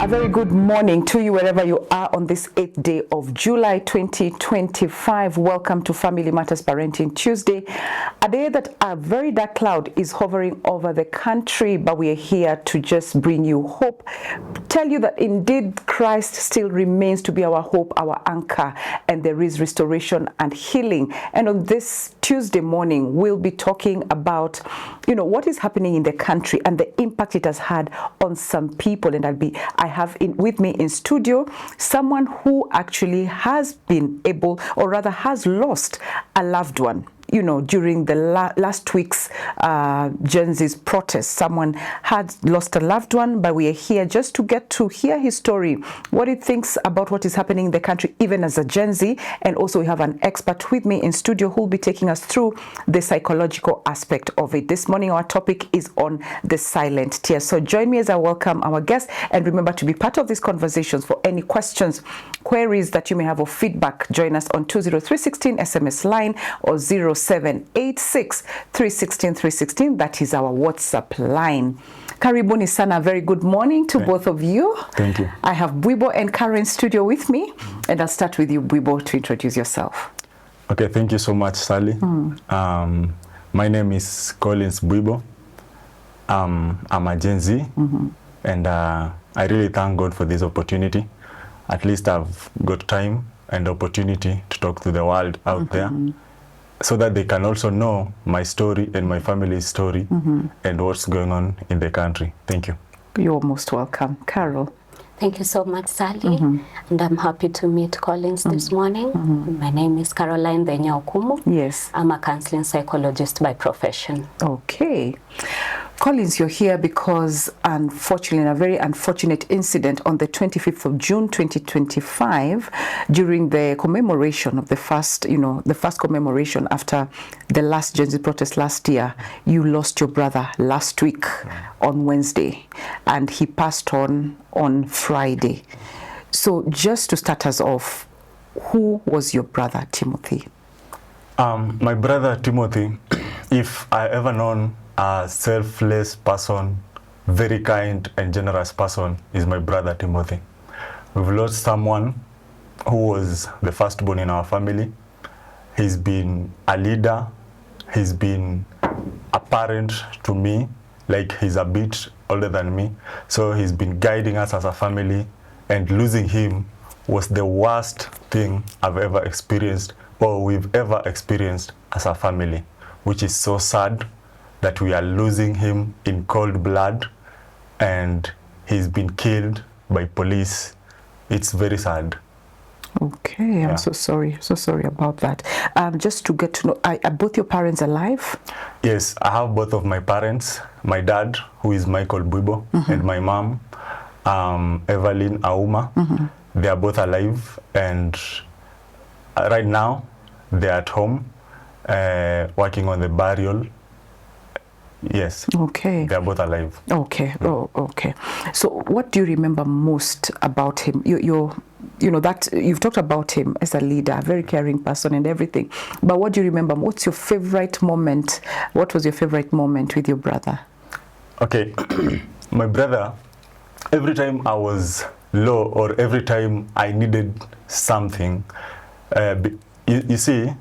A very good morning to you wherever you are on this 8th day of July 2025. Welcome to Family Matters Parenting Tuesday, a day that a very dark cloud is hovering over the country, but we are here to just bring you hope, tell you that indeed Christ still remains to be our hope, our anchor, and there is restoration and healing. And on this Tuesday morning, we'll be talking about, what is happening in the country and the impact it has had on some people. And I have with me in studio someone who actually has been able, or rather has lost a loved one. During the last week's Gen Z's protest, someone had lost a loved one, but we are here just to get to hear his story, what he thinks about what is happening in the country, even as a Gen Z. And also we have an expert with me in studio who will be taking us through the psychological aspect of it. This morning, our topic is on the silent tears. So join me as I welcome our guest, and remember to be part of these conversations. For any questions, queries that you may have, or feedback, join us on 20316 SMS line or 0786 316 316. That is our WhatsApp line. Karibuni sana. Very good morning to both of you. Thank you. I have Bwibo and Karo in studio with me, and I'll start with you, Bwibo, to introduce yourself. Okay, thank you so much, Sally. My name is Collins Bwibo. I'm a Gen Z, and I really thank God for this opportunity. At least I've got time and opportunity to talk to the world out there, so that they can also know my story and my family's story and what's going on in the country. Thank you. You're most welcome. Carol. Thank you so much, Sally. And I'm happy to meet Collins this morning. My name is Caroline Denya-Okumu. Yes. I'm a counseling psychologist by profession. Okay. Collins, you're here because, unfortunately, in a very unfortunate incident on the 25th of June 2025, during the commemoration of the first commemoration after the last Gen Z protest last year, you lost your brother last week on Wednesday, and he passed on Friday. So just to start us off, who was your brother, Timothy? My brother, Timothy, if I ever known a selfless person, very kind and generous person, is my brother Timothy. We've lost someone who was the firstborn in our family. He's been a leader. He's been a parent to me, like he's a bit older than me. So he's been guiding us as a family, and losing him was the worst thing I've ever experienced, or we've ever experienced as a family, which is so sad that we are losing him in cold blood, and he's been killed by police. It's very sad. Okay, I'm so sorry about that. Just to get to know, are both your parents alive? Yes, I have both of my parents. My dad, who is Michael Bwibo, and my mom, Evelyn Auma. They are both alive, and right now they're at home working on the burial. Yes. Okay. They're both alive. Okay. Oh, okay. So what do you remember most about him? That you've talked about him as a leader, a very caring person and everything. But what do you remember? What's your favorite moment? What was your favorite moment with your brother? Okay. My brother, every time I was low, or every time I needed something, you see,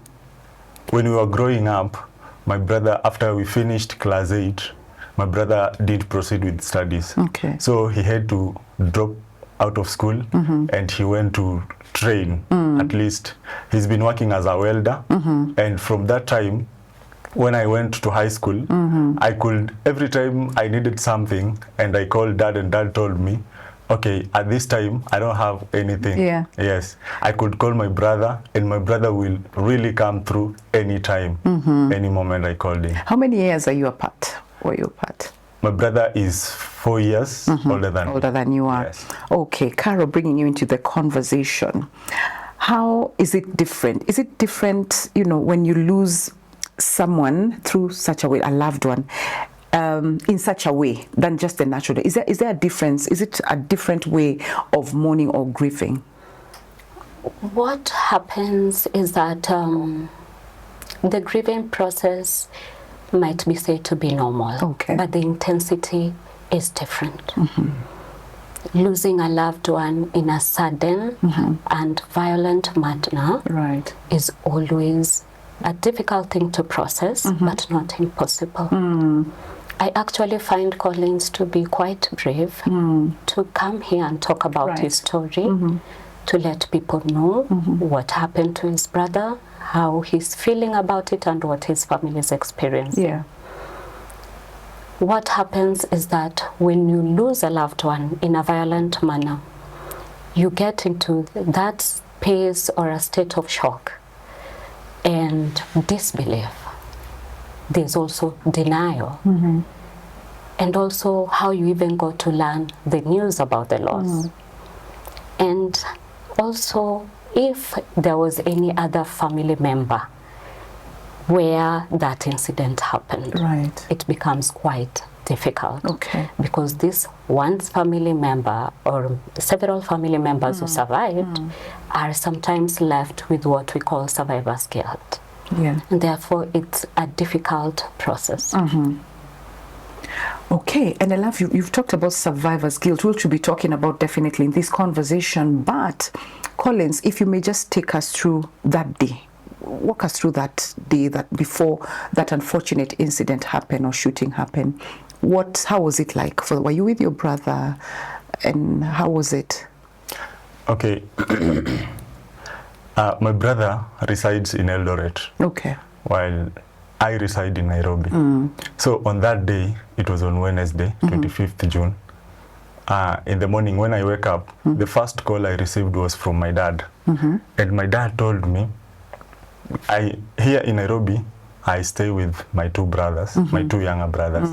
when we were growing up, my brother, after we finished class 8, my brother didn't proceed with studies. Okay. So he had to drop out of school, and he went to train. At least he's been working as a welder. And from that time, when I went to high school, I could, every time I needed something, and I called dad, and dad told me, okay, at this time, I don't have anything. Yeah. Yes. I could call my brother, and my brother will really come through any time, any moment I called him. How many years are you apart? Were you apart? My brother is 4 years older than you are. Yes. Okay, Carol, bringing you into the conversation. How is it different? Is it different, when you lose someone through such a way, a loved one, in such a way than just the natural? Is there a difference? Is it a different way of mourning or grieving? What happens is that the grieving process might be said to be normal, okay, but the intensity is different. losing a loved one in a sudden and violent manner Right. is always a difficult thing to process, but not impossible. I actually find Collins to be quite brave to come here and talk about Right. his story, to let people know what happened to his brother, how he's feeling about it, and what his family is experiencing. Yeah. What happens is that when you lose a loved one in a violent manner, you get into that space or a state of shock and disbelief. There's also denial. And also how you even go to learn the news about the loss. And also if there was any other family member where that incident happened, Right. it becomes quite difficult. Okay. Because this one family member or several family members who survived are sometimes left with what we call survivor's guilt. Yeah. And therefore it's a difficult process. Okay, and I love you've talked about survivor's guilt, which we'll be talking about definitely in this conversation. But Collins, if you may just take us through that day, walk us through that day that before that unfortunate incident happened or shooting happened. How was it like? Were you with your brother, and how was it? Okay. My brother resides in Eldoret, Okay. while I reside in Nairobi. So on that day, it was on Wednesday, 25th June. In the morning when I wake up, the first call I received was from my dad. And my dad told me, here in Nairobi, I stay with my two brothers, my two younger brothers.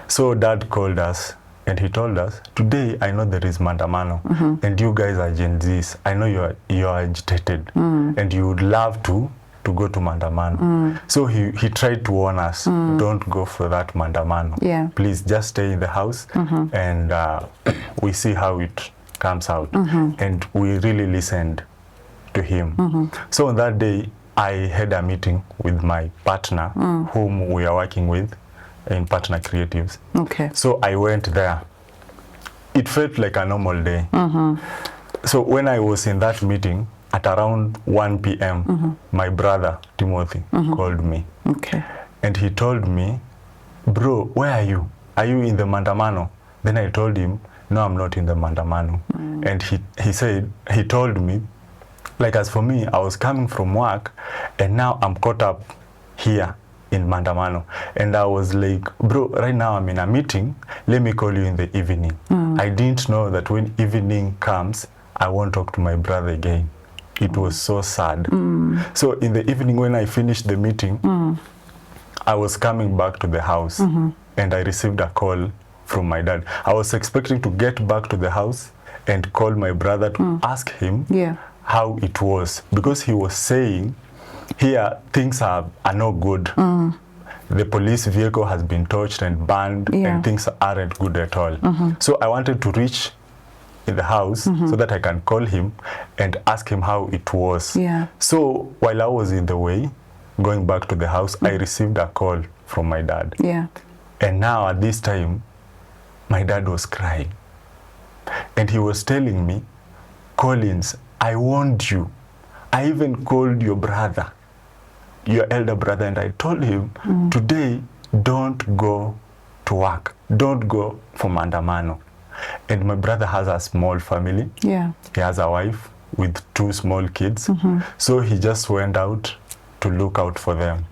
So dad called us and he told us, today I know there is Mandamano and you guys are Gen Zs. I know you are agitated and you would love to go to Mandamano. So he tried to warn us, don't go for that Mandamano. Yeah. Please just stay in the house and we see how it comes out. And we really listened to him. So on that day, I had a meeting with my partner, whom we are working with in Partner Creatives. Okay. So I went there. It felt like a normal day. So when I was in that meeting, at around 1 p.m., my brother, Timothy, called me. Okay. And he told me, bro, where are you? Are you in the Mandamano? Then I told him, no, I'm not in the Mandamano. And he told me, like, as for me, I was coming from work and now I'm caught up here in Mandamano. And I was like, bro, right now I'm in a meeting. Let me call you in the evening. I didn't know that when evening comes, I won't talk to my brother again. It was so sad. So in the evening when I finished the meeting, I was coming back to the house and I received a call from my dad. I was expecting to get back to the house and call my brother to ask him how it was, because he was saying here things are no good. The police vehicle has been torched and burned and things aren't good at all. So I wanted to reach in the house so that I can call him and ask him how it was. So while I was in the way going back to the house, I received a call from my dad. And now at this time, my dad was crying. And he was telling me, Collins, I warned you. I even called your brother, your elder brother, and I told him, today, don't go to work. Don't go for Mandamano. And my brother has a small family. He has a wife with 2 small kids. So he just went out to look out for them.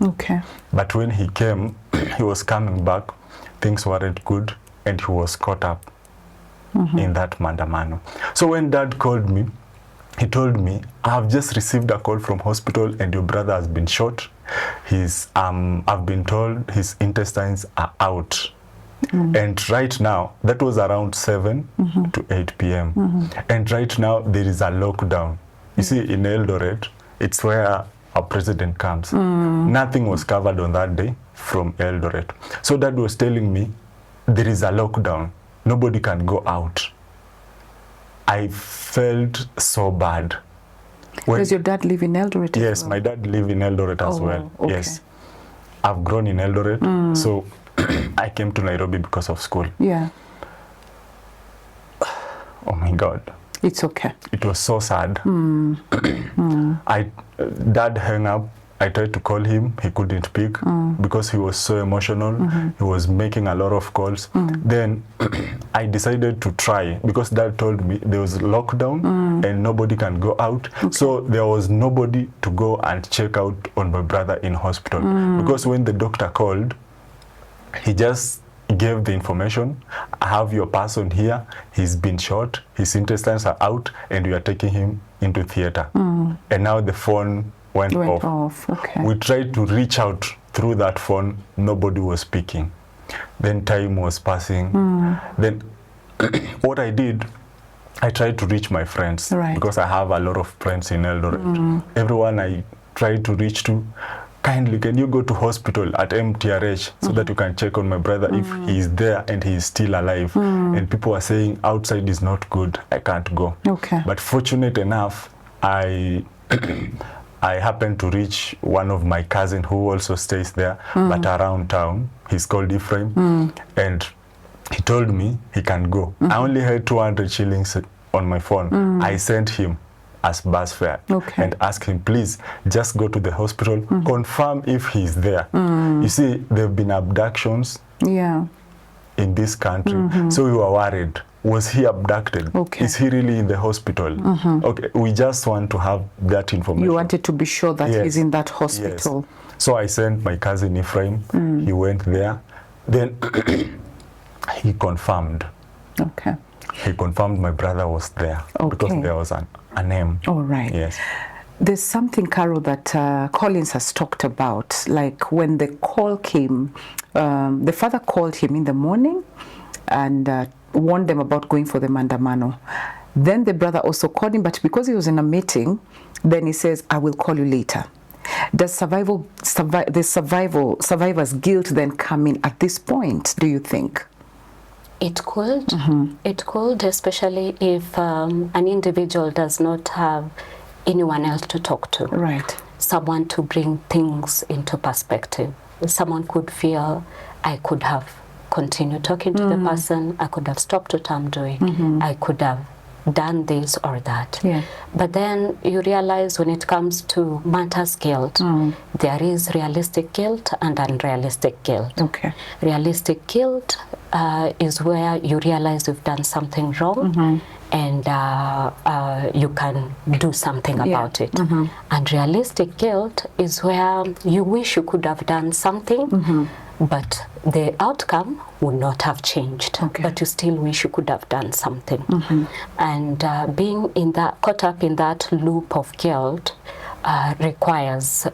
But when he came, he was coming back, things weren't good, and he was caught up in that Mandamano. So when dad called me, he told me, I've just received a call from hospital and your brother has been shot. I've been told his intestines are out. And right now, that was around 7 to 8 p.m. And right now, there is a lockdown. You see, in Eldoret, it's where our president comes. Nothing was covered on that day from Eldoret. So dad was telling me, there is a lockdown. Nobody can go out. I felt so bad. Does your dad live in Eldoret? Yes, my dad lives in Eldoret as well. Okay. Yes. I've grown in Eldoret, so Oh my God. It's okay. It was so sad. Dad hung up. I tried to call him. He couldn't pick because he was so emotional. He was making a lot of calls. Then I decided to try because Dad told me there was lockdown and nobody can go out. So there was nobody to go and check out on my brother in hospital. Because when the doctor called, he just gave the information. I have your person here. He's been shot. His intestines are out and we are taking him into theater. And now the phone went off. Okay. We tried to reach out through that phone. Nobody was speaking. Then time was passing. Then what I did, I tried to reach my friends because I have a lot of friends in Eldoret. Everyone I tried to reach to, kindly, can you go to hospital at MTRH so that you can check on my brother if he is there and he is still alive. And people are saying outside is not good, I can't go. Okay. But fortunate enough, I happened to reach one of my cousin who also stays there, but around town. He's called Ephraim. And he told me he can go. I only had 200 shillings on my phone. I sent him as bus fare and ask him, please just go to the hospital, confirm if he's there. You see, there have been abductions in this country, so we were worried. Was he abducted? Is he really in the hospital? Okay, we just want to have that information. You wanted to be sure that he's in that hospital. Yes. So I sent my cousin Ephraim. He went there. Then he confirmed. Okay. He confirmed my brother was there because there was a name. All right. Yes. There's something, Carol, that Collins has talked about. Like when the call came, the father called him in the morning and warned them about going for the Mandamano. Then the brother also called him, but because he was in a meeting, then he says, I will call you later. Does the survivor's guilt then come in at this point, do you think? It could. It could, especially if an individual does not have anyone else to talk to. Right. Someone to bring things into perspective. Someone could feel, I could have continued talking to the person, I could have stopped what I'm doing, I could have done this or that. Yeah. But then you realize when it comes to matters guilt, there is realistic guilt and unrealistic guilt. Okay. Realistic guilt is where you realize you've done something wrong and you can do something about it. And realistic guilt is where you wish you could have done something, but the outcome would not have changed. But you still wish you could have done something. And being in that, caught up in that loop of guilt requires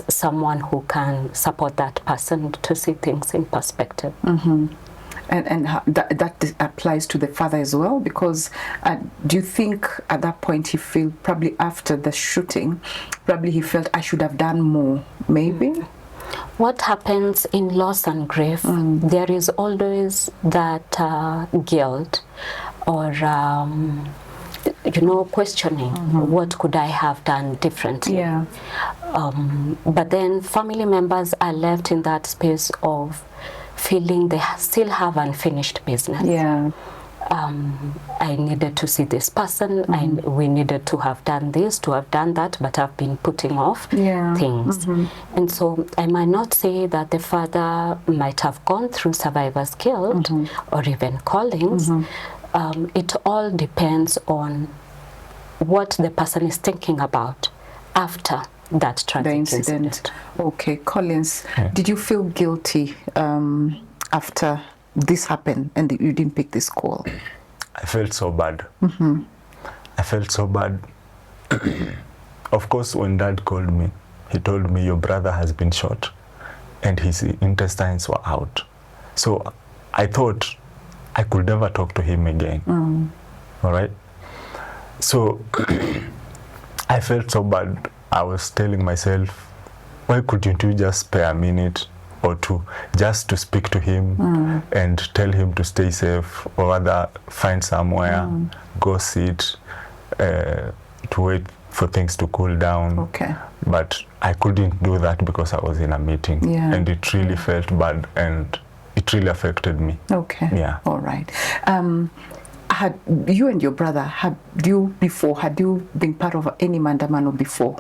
someone who can support that person to see things in perspective. And that applies to the father as well, because do you think at that point he felt, probably after the shooting, probably he felt I should have done more, maybe? What happens in loss and grief, there is always that guilt or questioning, what could I have done differently? Yeah. But then family members are left in that space of feeling they still have unfinished business. Yeah. I needed to see this person, and we needed to have done this, to have done that, but I've been putting off things. And so I might not say that the father might have gone through survivor's guilt or even callings. It all depends on what the person is thinking about after that tragic incident. Okay, Collins, did you feel guilty after this happened and you didn't pick this call? I felt so bad. I felt so bad. Of course, when Dad called me, he told me your brother has been shot and his intestines were out. So I thought I could never talk to him again. All right? So I felt so bad. I was telling myself, why couldn't you just spare a minute or two just to speak to him and tell him to stay safe, or rather find somewhere, go sit, to wait for things to cool down. Okay. But I couldn't do that because I was in a meeting, and it really felt bad and it really affected me. Okay. Yeah. All right. Had you and your brother, had you been part of any Maandamano before?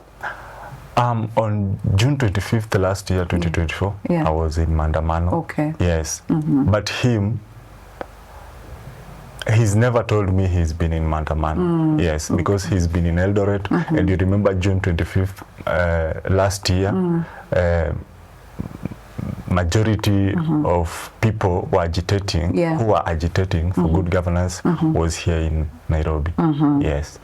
On June 25th last year, 2024, Yeah. I was in Maandamano. Okay. Yes. But he's never told me he's been in Maandamano. Yes, because he's been in Eldoret. And you remember June 25th last year, majority of people were agitating, Yeah. who were agitating for good governance was here in Nairobi. Yes.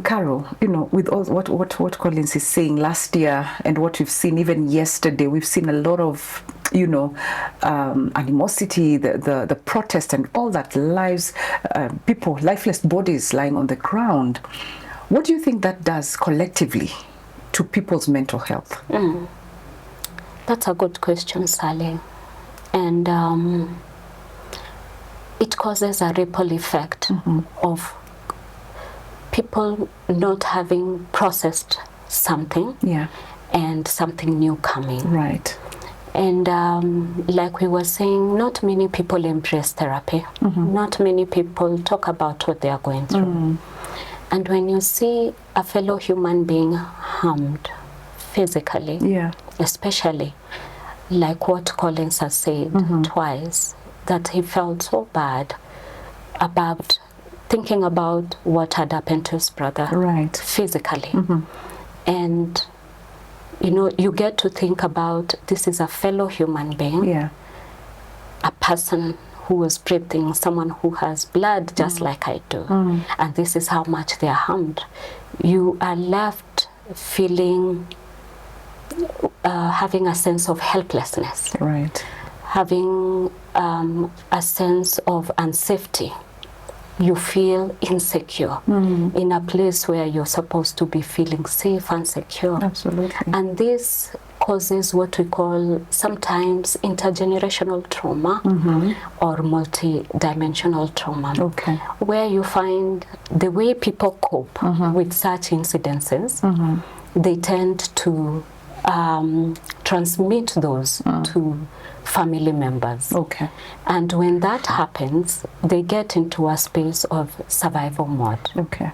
Carol, you know, with all what Collins is saying last year and what we've seen even yesterday, we've seen a lot of, you know, animosity, the protest and all that, people, lifeless bodies lying on the ground. What do you think that does collectively to people's mental health? That's a good question, Sally. And it causes a ripple effect of people not having processed something, Yeah. and something new coming. Right. And like we were saying, not many people embrace therapy. Not many people talk about what they are going through. And when you see a fellow human being harmed physically, Yeah. especially like what Collins has said twice, that he felt so bad about thinking about what had happened to his brother, Right. physically. And you know, you get to think about, this is a fellow human being, Yeah. a person who was breathing, someone who has blood just like I do, and this is how much they are harmed. You are left feeling, having a sense of helplessness, Right. having a sense of unsafety. You feel insecure in a place where you're supposed to be feeling safe and secure. Absolutely. And this causes what we call sometimes intergenerational trauma or multi-dimensional trauma, Okay. where you find the way people cope with such incidences, they tend to transmit those to family members. Okay. And when that happens, they get into a space of survival mode. Okay.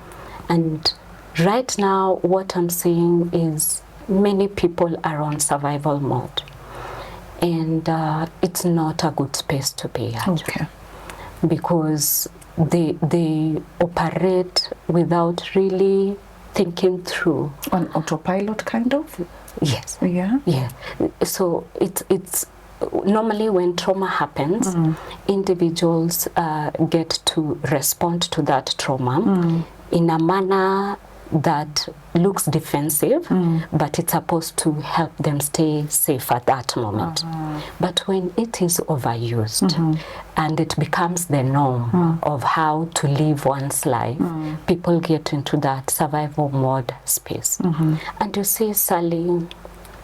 And right now, what I'm seeing is many people are on survival mode. And it's not a good space to be at. Okay. Because they operate without really thinking through. On autopilot, kind of? Yes. Yeah. Yeah. So it's normally when trauma happens, individuals get to respond to that trauma in a manner that looks defensive, but it's supposed to help them stay safe at that moment. But when it is overused and it becomes the norm of how to live one's life, people get into that survival mode space. And you see, Sally,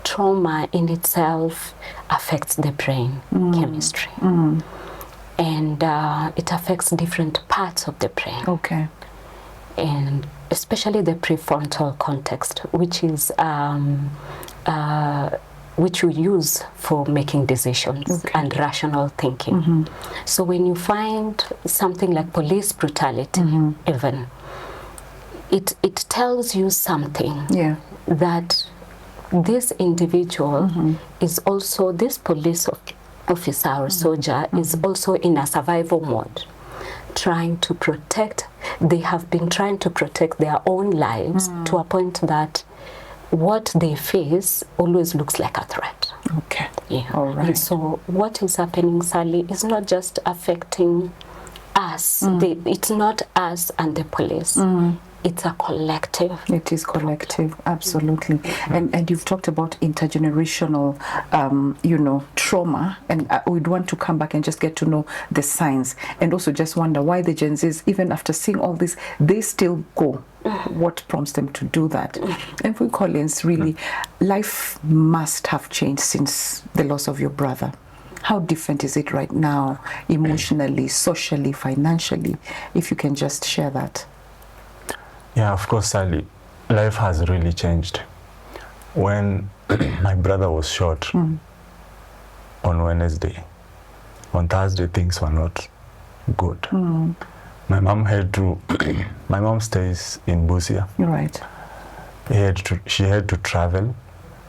trauma in itself affects the brain chemistry. And it affects different parts of the brain. Okay. And especially the prefrontal context, which is which you use for making decisions and rational thinking. So when you find something like police brutality, even, it tells you something that this individual is also, this police officer or soldier is also in a survival mode, trying to protect. They have been trying to protect their own lives to a point that what they face always looks like a threat. Okay. Yeah. All right. And so what is happening, Sally, is not just affecting us. It's not us and the police. It's a collective. It is collective, absolutely. And you've talked about intergenerational, trauma, and we'd want to come back and just get to know the signs, and also just wonder why the Gen Zs, even after seeing all this, they still go. What prompts them to do that? And for Collins, really, life must have changed since the loss of your brother. How different is it right now, emotionally, socially, financially? If you can just share that. Yeah, of course, Sally. Life has really changed. When my brother was shot on Wednesday, on Thursday things were not good. My mom had to, my mom stays in Busia. Right. She had to travel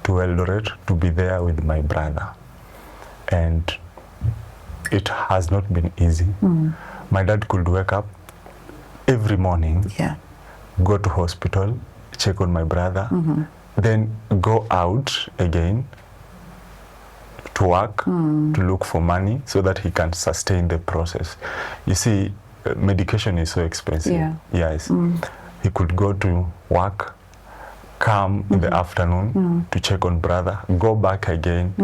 to Eldoret to be there with my brother. And it has not been easy. My dad could wake up every morning, Yeah. go to hospital, check on my brother, then go out again to work, to look for money so that he can sustain the process. You see, medication is so expensive. Yeah. Yes. He could go to work, come in the afternoon to check on brother, go back again,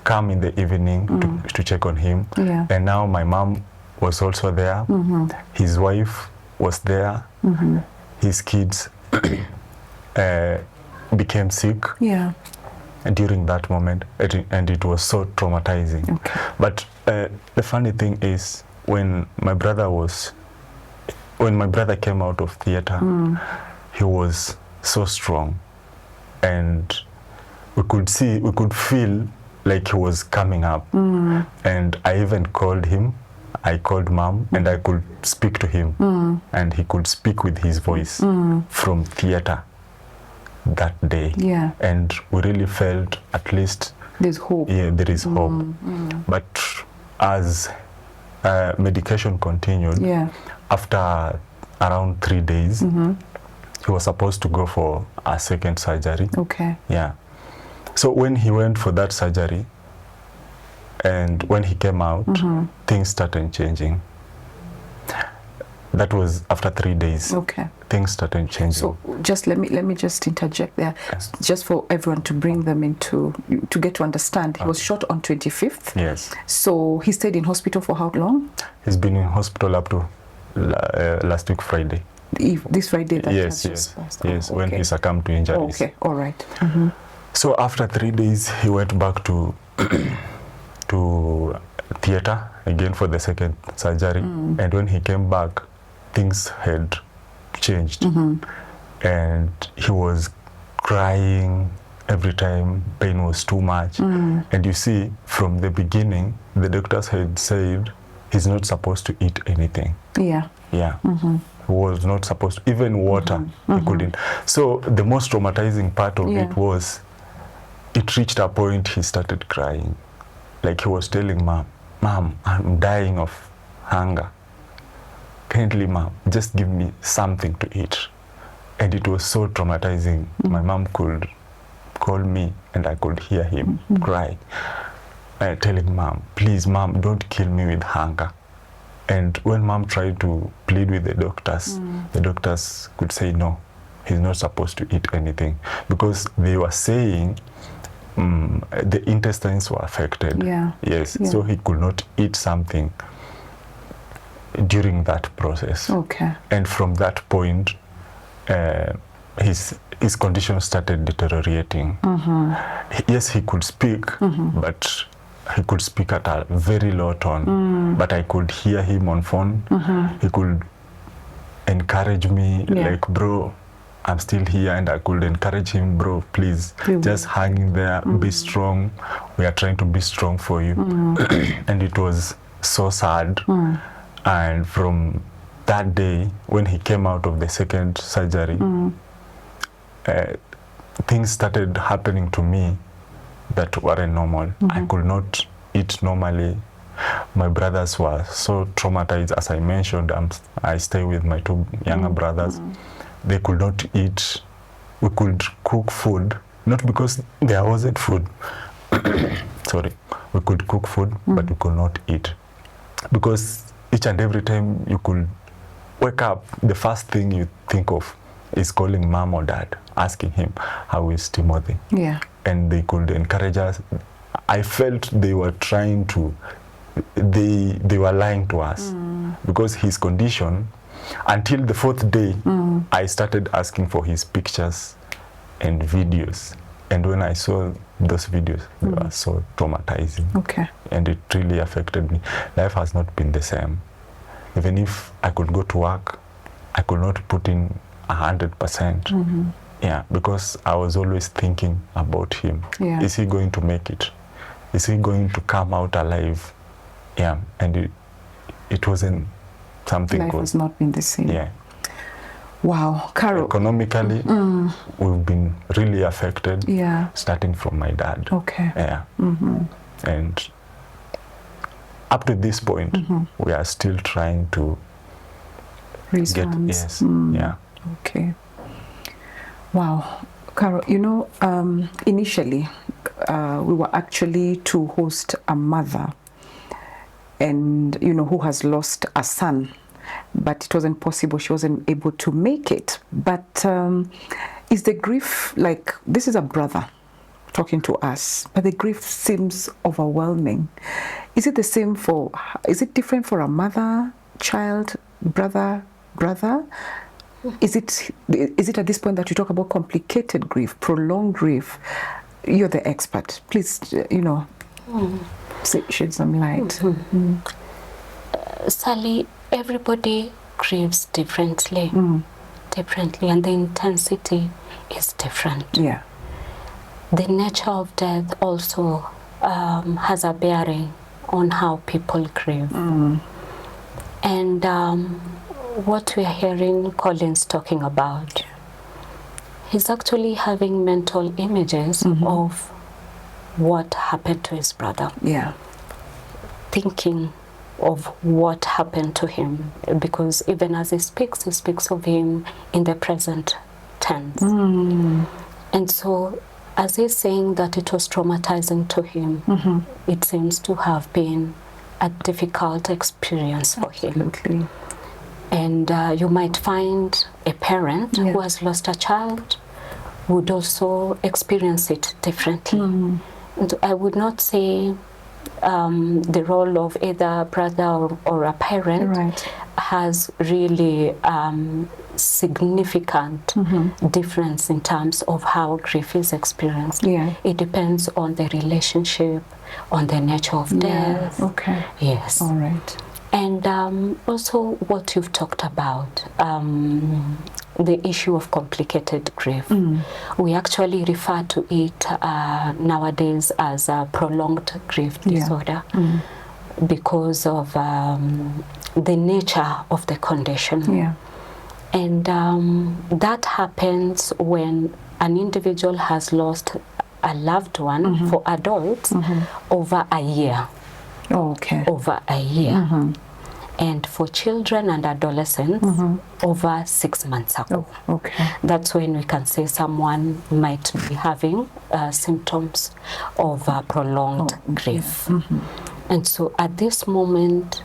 come in the evening to check on him. Yeah. And now my mom was also there. His wife was there. His kids became sick Yeah. during that moment, and it was so traumatizing. Okay. But the funny thing is, when my brother came out of theater, he was so strong, and we could feel like he was coming up. And I even called him. I called mom, and I could speak to him, and he could speak with his voice from theater that day. Yeah. And we really felt at least, There's hope. yeah, there is hope. But as medication continued, Yeah. after around 3 days, he was supposed to go for a second surgery. Okay. Yeah. So when he went for that surgery, and when he came out, things started changing. That was after 3 days. Okay. Things started changing. So just let me just interject there, just for everyone to bring them into to get to understand. He was shot on 25th. Yes. So he stayed in hospital for how long? He's been in hospital up to last week Friday. This Friday that Yes, has yes, just passed. yes, Oh, when okay. he succumbed to injuries. Okay, all right. So after 3 days, he went back to to theater again for the second surgery. And when he came back, things had changed. And he was crying every time, pain was too much. And you see, from the beginning, the doctors had said he's not supposed to eat anything. Yeah. Yeah. He was not supposed to, even water, he couldn't. So the most traumatizing part of Yeah. it was, it reached a point he started crying. Like he was telling mom, I'm dying of hunger. Kindly, mom, just give me something to eat. And it was so traumatizing. My mom could call me and I could hear him cry. Telling mom, please, mom, don't kill me with hunger. And when mom tried to plead with the doctors could say, no, he's not supposed to eat anything. Because they were saying the intestines were affected. Yeah. Yes, Yeah. so he could not eat something during that process. Okay. And from that point, his condition started deteriorating. Yes, he could speak, but he could speak at a very low tone. But I could hear him on phone. He could encourage me, Yeah. like, bro, I'm still here. And I could encourage him, bro, please, just hang in there, be strong. We are trying to be strong for you. And it was so sad. And from that day, when he came out of the second surgery, things started happening to me that weren't normal. I could not eat normally. My brothers were so traumatized. As I mentioned, I stay with my two younger brothers. They could not eat. We could cook food, not because there wasn't food. Sorry. We could cook food, but we could not eat. Because each and every time you could wake up, the first thing you think of is calling mom or dad, asking him, how is Timothy? Yeah. And they could encourage us. I felt they were trying to, they were lying to us. Because his condition, until the 4th day, I started asking for his pictures and videos. And when I saw those videos, they were so traumatizing. Okay. And it really affected me. Life has not been the same. Even if I could go to work, I could not put in 100%. Yeah, because I was always thinking about him. Yeah. Is he going to make it? Is he going to come out alive? Yeah, and it wasn't something Life good. has not been the same. Yeah. Wow, Carol. Economically, we've been really affected. Yeah. Starting from my dad. Okay. Yeah. And up to this point, we are still trying to Raise get. funds. Yes. Yeah. Okay. Wow. Carol, you know, initially we were actually to host a mother and, you know, who has lost a son, but it wasn't possible. She wasn't able to make it. But is the grief, like, this is a brother talking to us, but the grief seems overwhelming. Is it the same for, is it different for a mother, child, brother? Is it at this point that you talk about complicated grief, prolonged grief? You're the expert. Please, you know, shed some light. Sally, everybody grieves differently, and the intensity is different. Yeah. The nature of death also has a bearing on how people grieve. And what we are hearing Collins talking about, he's actually having mental images of what happened to his brother. Yeah. Thinking of what happened to him, because even as he speaks of him in the present tense. And so as he's saying that it was traumatizing to him, it seems to have been a difficult experience for him. Absolutely. And you might find a parent who has lost a child would also experience it differently. And I would not say the role of either a brother or a parent has really significant difference in terms of how grief is experienced. Yeah. It depends on the relationship, on the nature of death. Okay. Yes. All right. And also what you've talked about, the issue of complicated grief. We actually refer to it nowadays as a prolonged grief disorder because of the nature of the condition. Yeah. And that happens when an individual has lost a loved one, for adults, over a year. Oh, okay. Over a year. And for children and adolescents, over 6 months ago. Oh, okay. That's when we can say someone might be having symptoms of prolonged grief. And so at this moment,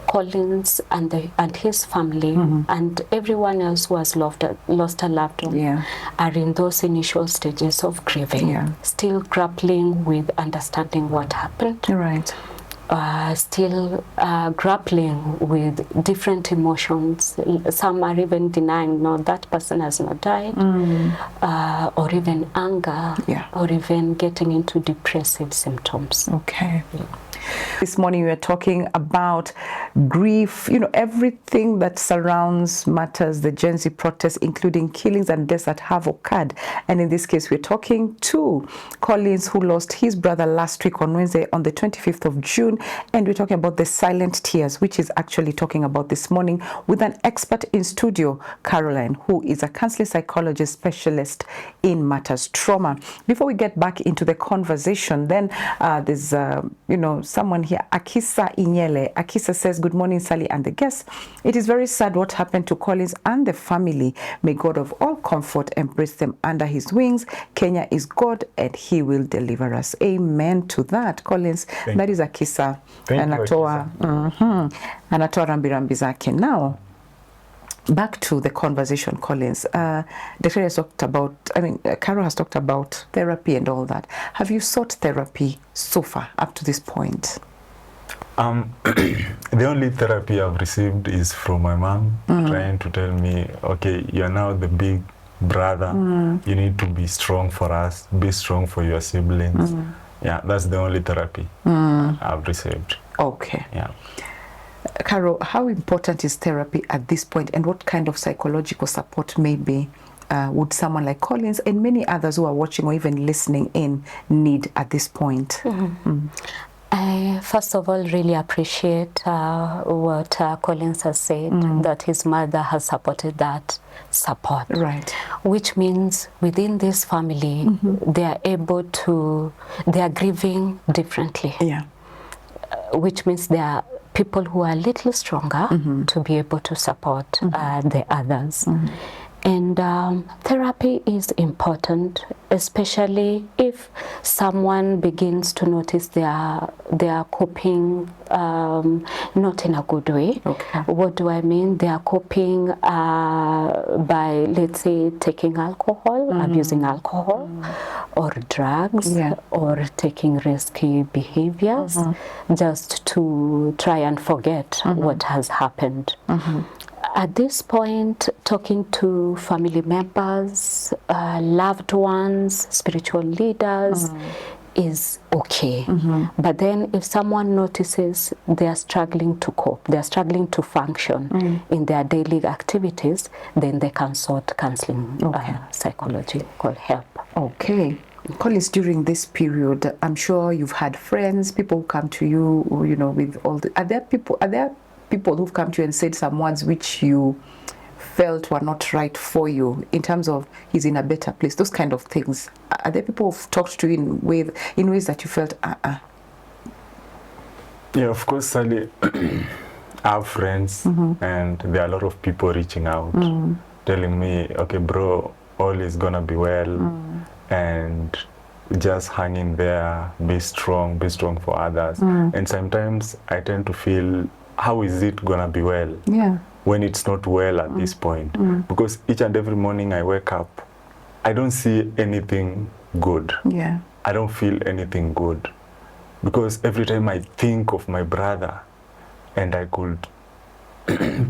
Collins and his family and everyone else who has lost a loved one are in those initial stages of grieving, still grappling with understanding what happened. Right. Still grappling with different emotions. Some are even denying, no, that person has not died, or even anger, or even getting into depressive symptoms. Okay. This morning we were talking about grief, you know, everything that surrounds matters, the Gen Z protests, including killings and deaths that have occurred. And in this case, we're talking to Collins, who lost his brother last week on Wednesday, on the 25th of June. And we're talking about the silent tears, which is actually talking about this morning with an expert in studio, Caroline, who is a counseling psychologist specialist in matters trauma. Before we get back into the conversation, then there's, you know, someone here, Akisa Inyele. Akisa says, good morning, Sally and the guests. It is very sad what happened to Collins and the family. May God of all comfort embrace them under his wings. Kenya is God and he will deliver us. Amen to that, Collins. That is Akisa. Anatoa rambirambi zake. Now, back to the conversation, Collins. Dr. has talked about, Carol has talked about therapy and all that. Have you sought therapy so far up to this point? The only therapy I've received is from my mom, trying to tell me, okay, you're now the big brother. You need to be strong for us, be strong for your siblings. Yeah, that's the only therapy I've received. Okay. Yeah. Carol, how important is therapy at this point, and what kind of psychological support maybe would someone like Collins and many others who are watching or even listening in need at this point? I first of all really appreciate what Collins has said, that his mother has supported that support. Right. Which means within this family, they are able to, they are grieving differently. Yeah. Which means there are people who are a little stronger to be able to support the others. And therapy is important, especially if someone begins to notice they are coping not in a good way. Okay. What do I mean? They are coping by, let's say, taking alcohol, abusing alcohol, or drugs, or taking risky behaviors, just to try and forget what has happened. At this point, talking to family members, loved ones, spiritual leaders is okay. But then if someone notices they are struggling to cope, they are struggling to function in their daily activities, then they can sought counseling, psychological help. Okay. Collins, during this period, I'm sure you've had friends, people who come to you, you know, with all the... Are there people who've come to you and said some words which you felt were not right for you, in terms of he's in a better place, those kind of things? Are there people who've talked to you in ways that you felt, Yeah, of course, Sally. I have friends, and there are a lot of people reaching out, telling me, okay, bro, all is gonna be well, and just hang in there, be strong for others. And sometimes I tend to feel, how is it gonna be well when it's not well at this point? Because each and every morning I wake up, I don't see anything good. I don't feel anything good, because every time I think of my brother, and I could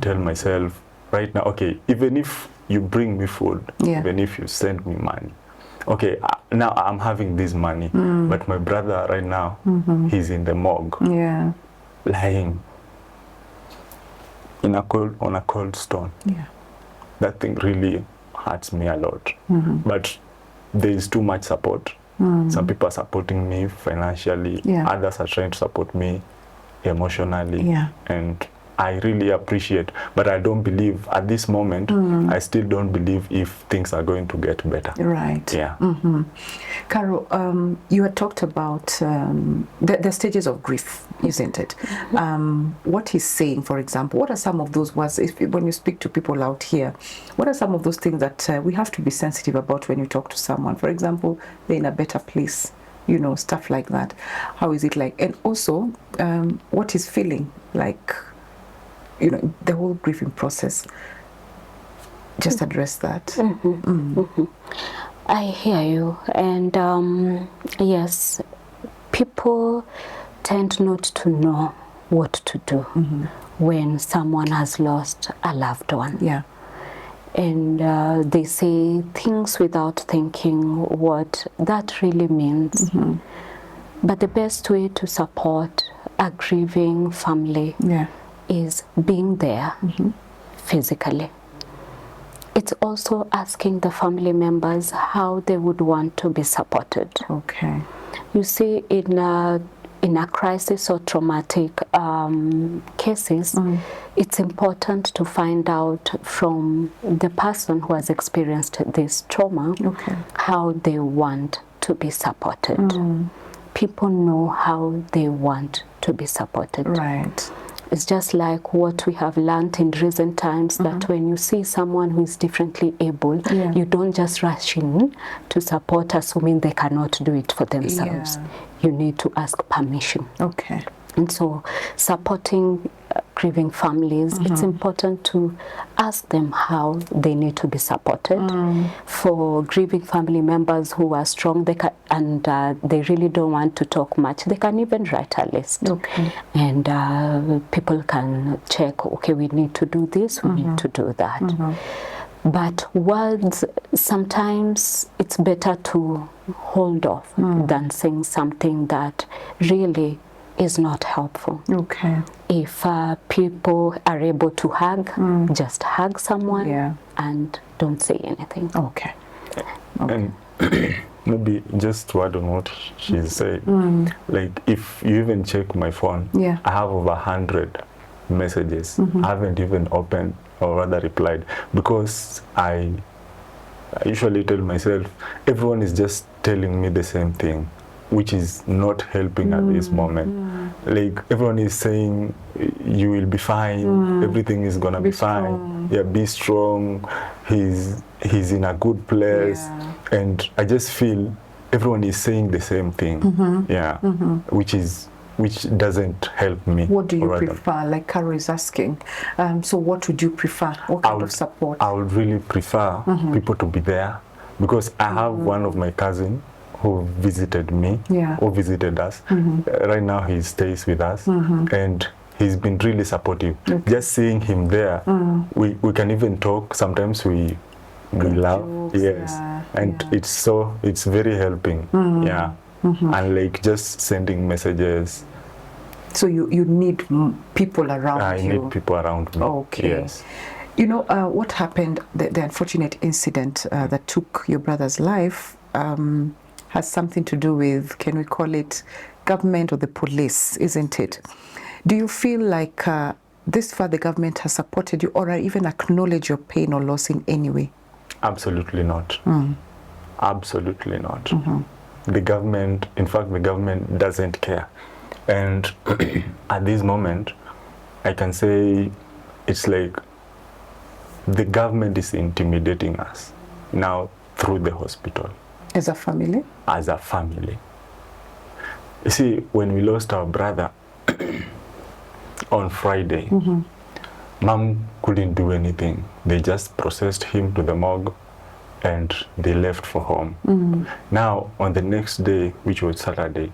tell myself right now, okay, even if you bring me food, even if you send me money, okay, now I'm having this money, but my brother right now, he's in the morgue, lying on a cold stone. That thing really hurts me a lot. But there is too much support. Some people are supporting me financially, others are trying to support me emotionally, and I really appreciate, but I don't believe at this moment, I still don't believe if things are going to get better. Right. Yeah. Carol, you had talked about the stages of grief, isn't it? What he's saying, for example, what are some of those words, when you speak to people out here, what are some of those things that we have to be sensitive about when you talk to someone? For example, they're in a better place, you know, stuff like that. How is it like? And also, what he's feeling like, you know, the whole grieving process. Just address that. I hear you, and yes, people tend not to know what to do when someone has lost a loved one. And they say things without thinking what that really means. But the best way to support a grieving family is being there physically. It's also asking the family members how they would want to be supported. Okay. You see, in a crisis or traumatic cases, it's important to find out from the person who has experienced this trauma how they want to be supported. People know how they want to be supported. Right. It's just like what we have learned in recent times, that when you see someone who is differently able, you don't just rush in to support, assuming they cannot do it for themselves. You need to ask permission. Okay. And so supporting grieving families, it's important to ask them how they need to be supported. For grieving family members who are strong, they can, and they really don't want to talk much, they can even write a list. And people can check, okay, we need to do this, we need to do that. But words, sometimes it's better to hold off than saying something that really is not helpful. Okay. If people are able to hug, just hug someone and don't say anything. Okay. And maybe just word on what she said. Like, if you even check my phone, Yeah. I have over 100 messages. I haven't even opened or rather replied, because I usually tell myself everyone is just telling me the same thing, which is not helping at this moment. Like, everyone is saying you will be fine, everything is gonna be fine. Yeah, be strong. He's in a good place. Yeah. And I just feel everyone is saying the same thing. Yeah, which doesn't help me. What do you or rather, prefer? Like Carol is asking. So what would you prefer? What kind of support? I would really prefer people to be there, because I have one of my cousin who visited me, Yeah. who visited us. Right now he stays with us, and he's been really supportive. Just seeing him there, we can even talk. Sometimes we laugh. Jokes, Yes, yeah, and yeah. it's very helping. Yeah, and like just sending messages. So you need people around I you. need people around me. Okay. Yes. You know, what happened, the unfortunate incident that took your brother's life has something to do with, can we call it government or the police, isn't it? Do you feel like this far the government has supported you or even acknowledged your pain or loss in any way? Absolutely not. Absolutely not. The government, in fact, the government doesn't care. And at this moment, I can say it's like the government is intimidating us now through the hospital. As a family? As a family. You see, when we lost our brother on Friday, Mom couldn't do anything. They just processed him to the morgue and they left for home. Now, on the next day, which was Saturday,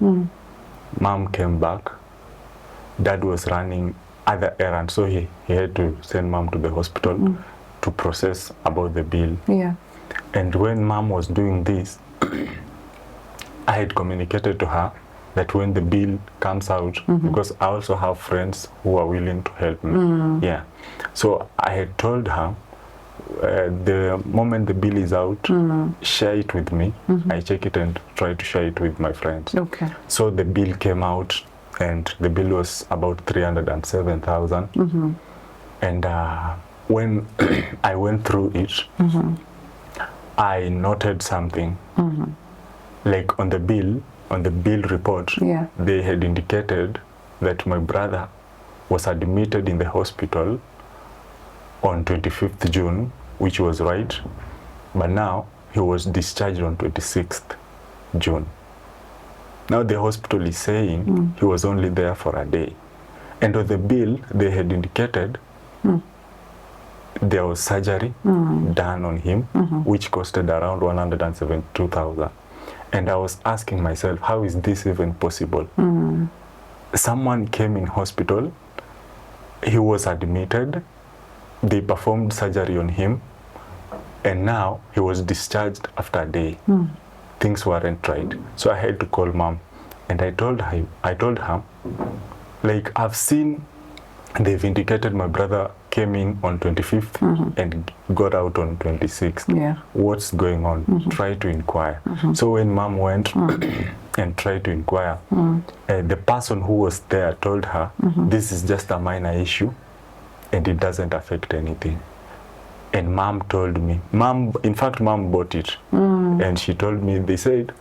Mom came back. Dad was running other errands, so he had to send Mom to the hospital to process about the bill. Yeah. And when Mom was doing this, I had communicated to her that when the bill comes out, because I also have friends who are willing to help me. Yeah. So I had told her, the moment the bill is out, share it with me. I check it and try to share it with my friends. Okay. So the bill came out, and the bill was about 307,000. And when I went through it, I noted something. Like on the bill report, Yeah. they had indicated that my brother was admitted in the hospital on 25th June, which was right, but now he was discharged on 26th June. Now the hospital is saying he was only there for a day. And on the bill, they had indicated there was surgery done on him, which costed around 172,000. And I was asking myself, how is this even possible? Someone came in hospital, he was admitted, they performed surgery on him, and now he was discharged after a day. Things weren't right. So I had to call Mom, and I told her, like, I've seen they've indicated my brother came in on 25th and got out on 26th. Yeah. What's going on? Try to inquire. So when Mom went and tried to inquire, the person who was there told her, this is just a minor issue and it doesn't affect anything. And Mom told me, in fact, Mom bought it. And she told me, they said,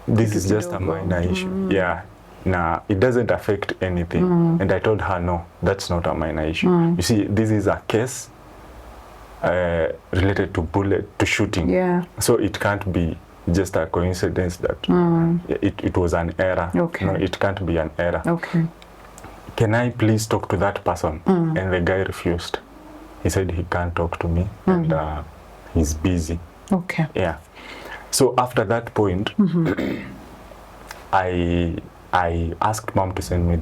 this is just a minor issue. Yeah. Nah, it doesn't affect anything. And I told her, no, that's not a minor issue. You see, this is a case related to shooting. Yeah. So it can't be just a coincidence that it was an error. Okay. No, it can't be an error. Okay. Can I please talk to that person? And the guy refused. He said he can't talk to me and he's busy. Okay. Yeah. So after that point, I asked Mom to send me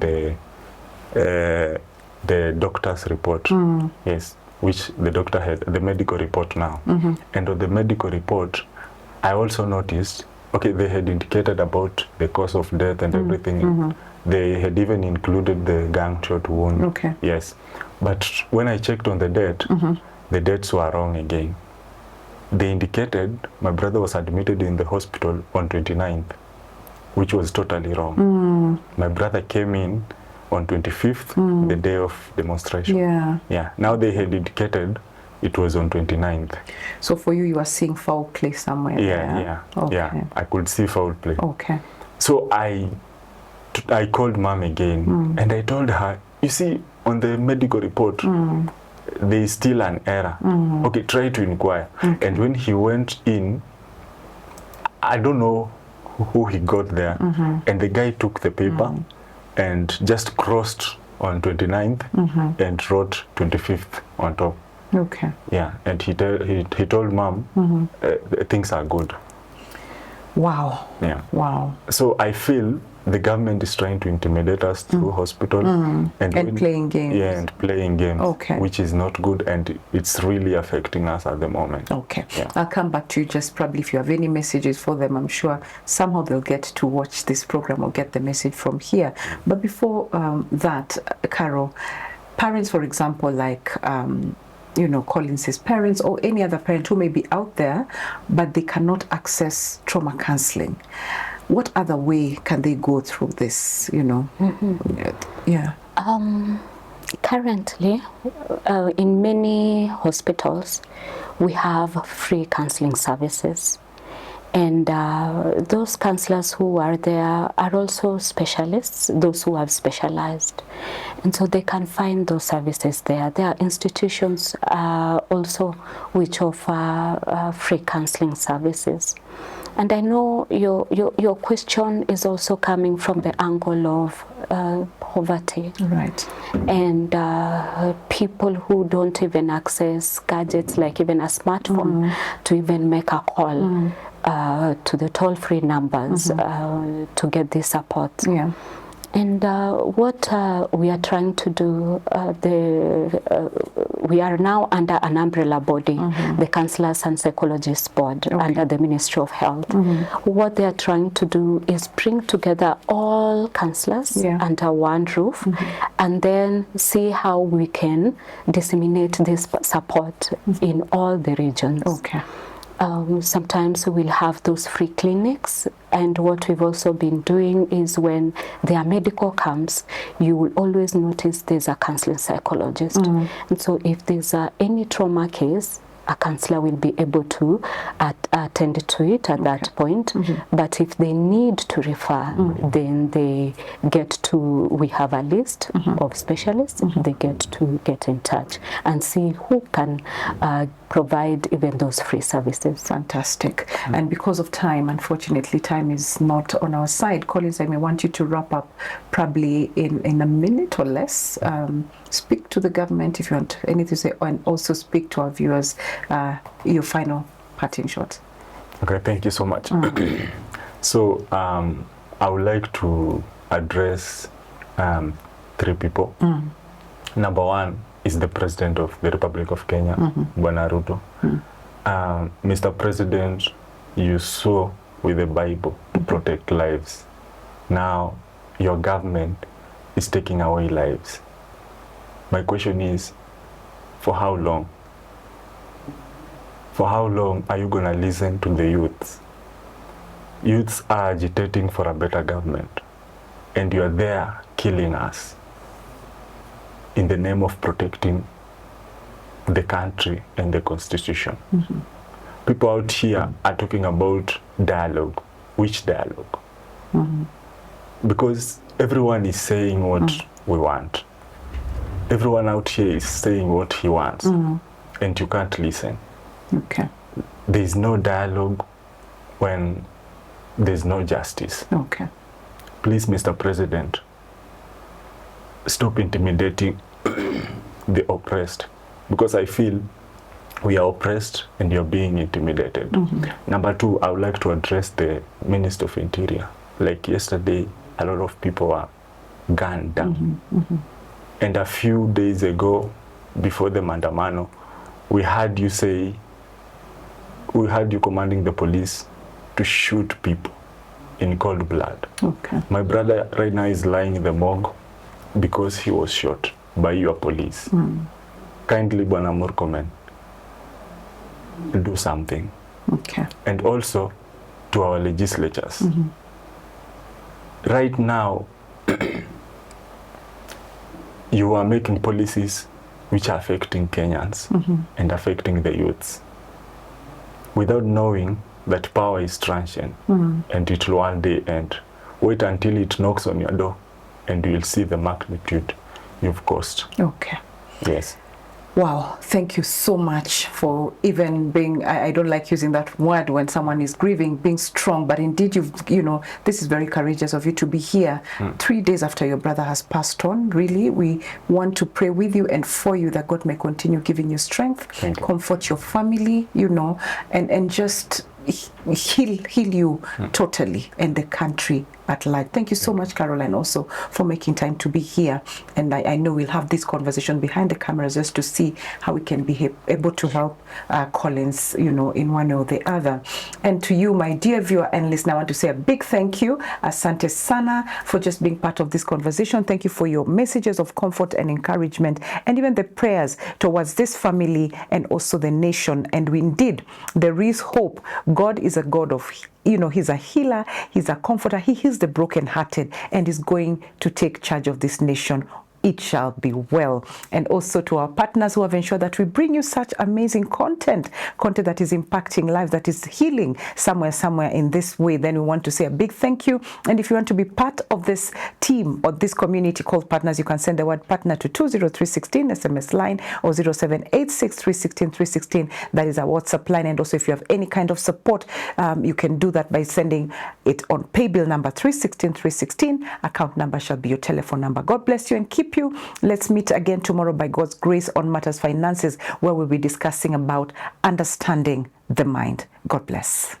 the doctor's report. Yes, which the doctor had, the medical report now. And on the medical report, I also noticed, okay, they had indicated about the cause of death and everything. They had even included the gunshot wound. Okay. Yes. But when I checked on the date, the dates were wrong again. they indicated my brother was admitted in the hospital on 29th, which was totally wrong. My brother came in on 25th, the day of demonstration. Yeah. Now they had indicated it was on 29th. So for you, you are seeing foul play somewhere. Yeah. I could see foul play. Okay. So I called mom again and I told her, you see, on the medical report, there is still an error. Okay, try to inquire. Okay. And when he went in, I don't know who he got there, and the guy took the paper and just crossed on 29th and wrote 25th on top. Okay. Yeah, and he told mom things are good. Wow. Yeah. Wow. So I feel the government is trying to intimidate us through hospital and playing games. Yeah, and playing games, Okay. which is not good, and it's really affecting us at the moment. Okay. Yeah. I'll come back to you just probably if you have any messages for them. I'm sure somehow they'll get to watch this program or get the message from here. But before that, Carol, parents, for example, like Collins's parents or any other parent who may be out there, but they cannot access trauma counseling. What other way can they go through this, Yeah. Currently, in many hospitals, we have free counseling services. And those counselors who are there are also specialists, those who have specialized. And so they can find those services there. There are institutions also which offer free counseling services. And I know your question is also coming from the angle of poverty. Right. And people who don't even access gadgets like even a smartphone to even make a call to the toll-free numbers to get this support. Yeah. And what we are trying to do, we are now under an umbrella body, the Counselors and Psychologists Board, under the Ministry of Health. What they are trying to do is bring together all counselors under one roof and then see how we can disseminate this support in all the regions. Okay. Sometimes we'll have those free clinics, and what we've also been doing is when there are medical camps, you will always notice there's a counseling psychologist. And so if there's any trauma case, a counselor will be able to attend to it at that point. But if they need to refer, then they we have a list of specialists, they get in touch and see who can provide even those free services. Fantastic. And because of time, unfortunately, time is not on our side. Collins, I may want you to wrap up probably in a minute or less. Speak to the government if you want anything to say, and also speak to our viewers, your final parting shot. Okay, thank you so much. So I would like to address 3 people. Number 1 is the President of the Republic of Kenya, Bwana Ruto. Mr. President, you swore with the Bible to protect lives. Now your government is taking away lives. My question is, for how long? For how long are you going to listen to the youths? Youths are agitating for a better government, and you are there killing us in the name of protecting the country and the constitution. People out here are talking about dialogue. Which dialogue? Because everyone is saying what we want. Everyone out here is saying what he wants, and you can't listen. Okay. There is no dialogue when there's no justice. Okay. Please, Mr. President, stop intimidating the oppressed, because I feel we are oppressed and you're being intimidated. Number 2, I would like to address the Minister of Interior. Like yesterday, a lot of people were gunned down. And a few days ago, before the Mandamano, we heard you commanding the police to shoot people in cold blood. Okay. My brother right now is lying in the morgue because he was shot by your police. Kindly, Bwana Murkomen, do something. Okay. And also to our legislatures. Right now, you are making policies which are affecting Kenyans and affecting the youths without knowing that power is transient and it will one day end. Wait until it knocks on your door and you will see the magnitude you've caused. Okay. Yes. Wow, thank you so much for even being, I don't like using that word when someone is grieving, being strong, but indeed this is very courageous of you to be here 3 days after your brother has passed on. Really, we want to pray with you and for you that God may continue giving you strength, comfort your family, and just heal you totally and the country at large. Thank you so much, Caroline, also for making time to be here. And I know we'll have this conversation behind the cameras just to see how we can be able to help Collins, in one or the other. And to you, my dear viewer and listener, I want to say a big thank you, Asante Sana, for just being part of this conversation. Thank you for your messages of comfort and encouragement, and even the prayers towards this family and also the nation. And indeed, there is hope. God is a God of, he's a healer, he's a comforter, he heals the brokenhearted, and is going to take charge of this nation. It shall be well. And also to our partners who have ensured that we bring you such amazing content that is impacting lives, that is healing somewhere in this way, then we want to say a big thank you. And if you want to be part of this team or this community called Partners, you can send the word partner to 20316 SMS line or 0786316316. That is our WhatsApp line. And also if you have any kind of support, you can do that by sending it on paybill number 316316. Account number shall be your telephone number. God bless you and keep you. Let's meet again tomorrow by God's grace on Matters Finances, where we'll be discussing about understanding the mind. God bless.